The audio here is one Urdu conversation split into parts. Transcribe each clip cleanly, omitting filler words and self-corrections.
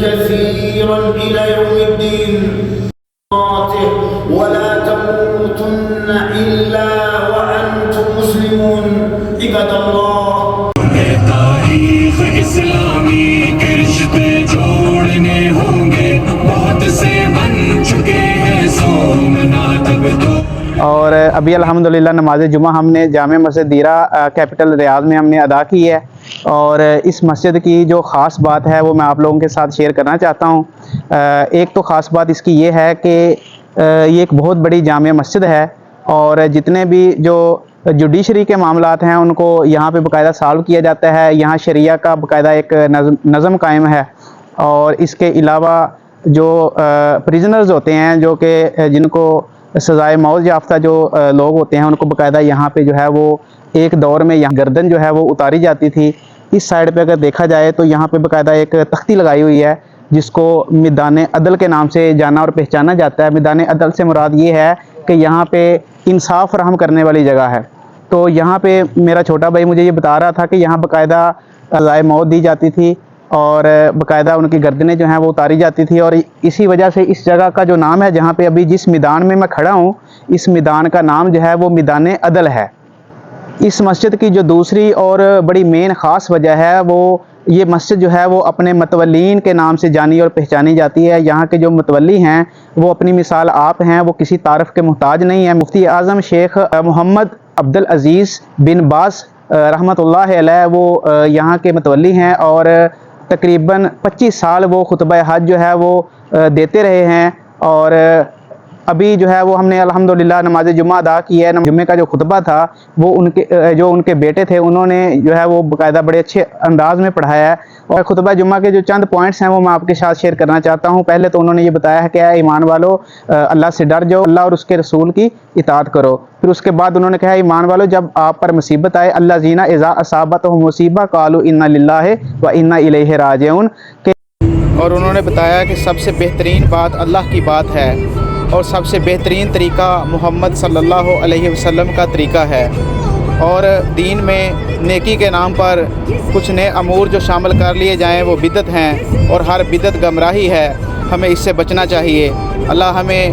كثيرا إلى يوم الدين ولا تموتن إلا وأنتم مسلمون عباد الله تاریخ اسلامی کے رشتے جوڑنے ہوں گے بہت سے بن چکے ہیں سومنات اب تو۔ اور ابھی الحمدللہ نماز جمعہ ہم نے جامع مسجد دیرہ کیپٹل ریاض میں ہم نے ادا کی ہے، اور اس مسجد کی جو خاص بات ہے وہ میں آپ لوگوں کے ساتھ شیئر کرنا چاہتا ہوں۔ ایک تو خاص بات اس کی یہ ہے کہ یہ ایک بہت بڑی جامع مسجد ہے اور جتنے بھی جو جوڈیشری کے معاملات ہیں ان کو یہاں پہ باقاعدہ سالو کیا جاتا ہے۔ یہاں شریعہ کا باقاعدہ ایک نظم قائم ہے، اور اس کے علاوہ جو پریزنرز ہوتے ہیں جو کہ جن کو سزائے موت یافتہ جو لوگ ہوتے ہیں ان کو باقاعدہ یہاں پہ جو ہے وہ ایک دور میں یہاں گردن جو ہے وہ اتاری جاتی تھی۔ اس سائڈ پہ اگر دیکھا جائے تو یہاں پہ باقاعدہ ایک تختی لگائی ہوئی ہے جس کو میدان عدل کے نام سے جانا اور پہچانا جاتا ہے۔ میدان عدل سے مراد یہ ہے کہ یہاں پہ انصاف فراہم کرنے والی جگہ ہے۔ تو یہاں پہ میرا چھوٹا بھائی مجھے یہ بتا رہا تھا کہ یہاں باقاعدہ سزائے موت دی جاتی تھی اور باقاعدہ ان کی گردنیں جو ہیں وہ اتاری جاتی تھی، اور اسی وجہ سے اس جگہ کا جو نام ہے جہاں پہ ابھی جس میدان میں کھڑا ہوں اس میدان کا نام جو ہے وہ میدان عدل ہے۔ اس مسجد کی جو دوسری اور بڑی مین خاص وجہ ہے وہ یہ مسجد جو ہے وہ اپنے متولین کے نام سے جانی اور پہچانی جاتی ہے۔ یہاں کے جو متولی ہیں وہ اپنی مثال آپ ہیں، وہ کسی تعارف کے محتاج نہیں ہیں۔ مفتی اعظم شیخ محمد عبدالعزیز بن باز رحمۃ اللہ علیہ وہ یہاں کے متولی ہیں، اور تقریباً 25 سال وہ خطبہ حج جو ہے وہ دیتے رہے ہیں، اور ابھی جو ہے وہ ہم نے الحمدللہ نماز جمعہ ادا کی ہے۔ جمعے کا جو خطبہ تھا وہ ان کے بیٹے تھے انہوں نے جو ہے وہ باقاعدہ بڑے اچھے انداز میں پڑھایا ہے، اور خطبہ جمعہ کے جو چند پوائنٹس ہیں وہ میں آپ کے ساتھ شیئر کرنا چاہتا ہوں۔ پہلے تو انہوں نے یہ بتایا ہے کہ اے ایمان والو اللہ سے ڈر جاؤ، اللہ اور اس کے رسول کی اطاعت کرو۔ پھر اس کے بعد انہوں نے کہا ایمان والو جب آپ پر مصیبت آئے اللہ زینہ اذا اصابتہم مصیبہ قالوا انا للہ و انا الیہ راجعون، اور انہوں نے بتایا کہ سب سے بہترین بات اللہ کی بات ہے اور سب سے بہترین طریقہ محمد صلی اللہ علیہ وسلم کا طریقہ ہے، اور دین میں نیکی کے نام پر کچھ نئے امور جو شامل کر لیے جائیں وہ بدعت ہیں، اور ہر بدعت گمراہی ہے، ہمیں اس سے بچنا چاہیے۔ اللہ ہمیں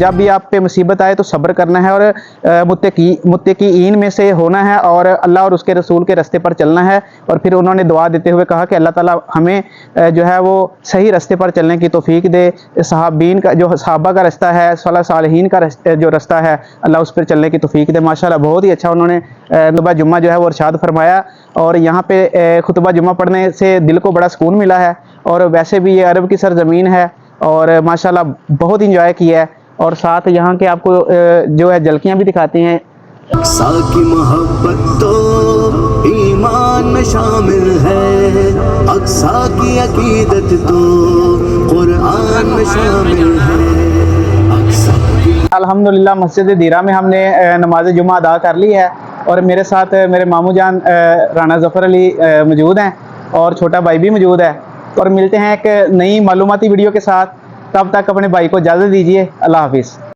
جب بھی آپ پہ مصیبت آئے تو صبر کرنا ہے اور متقین میں سے ہونا ہے اور اللہ اور اس کے رسول کے راستے پر چلنا ہے. اور پھر انہوں نے دعا دیتے ہوئے کہا کہ اللہ تعالیٰ ہمیں جو ہے وہ صحیح راستے پر چلنے کی توفیق دے. صحابین کا جو صحابہ کا راستہ ہے، صالحین کا جو راستہ ہے، اللہ اس پر چلنے کی توفیق دے. ماشاءاللہ بہت ہی اچھا انہوں نے خطبہ جمعہ جو ہے وہ ارشاد فرمایا. اور یہاں پہ خطبہ جمعہ پڑھنے سے دل کو بڑا سکون ملا ہے. اور ویسے بھی یہ عرب کی سرزمین ہے اور ماشاءاللہ بہت انجوائے کیا ہے. اور ساتھ یہاں کے آپ کو جو ہے جھلکیاں بھی دکھاتے ہیں. اقصا کی محبت تو ایمان میں شامل ہے، اقصا کی عقیدت تو قرآن میں شامل ہے. اقصا کی الحمدللہ مسجد دیرہ میں ہم نے نماز جمعہ ادا کر لی ہے. اور میرے ساتھ میرے ماموں جان رانا ظفر علی موجود ہیں اور چھوٹا بھائی بھی موجود ہے. اور ملتے ہیں ایک نئی معلوماتی ویڈیو کے ساتھ. تب تک اپنے بھائی کو اجازت دیجیے. اللہ حافظ.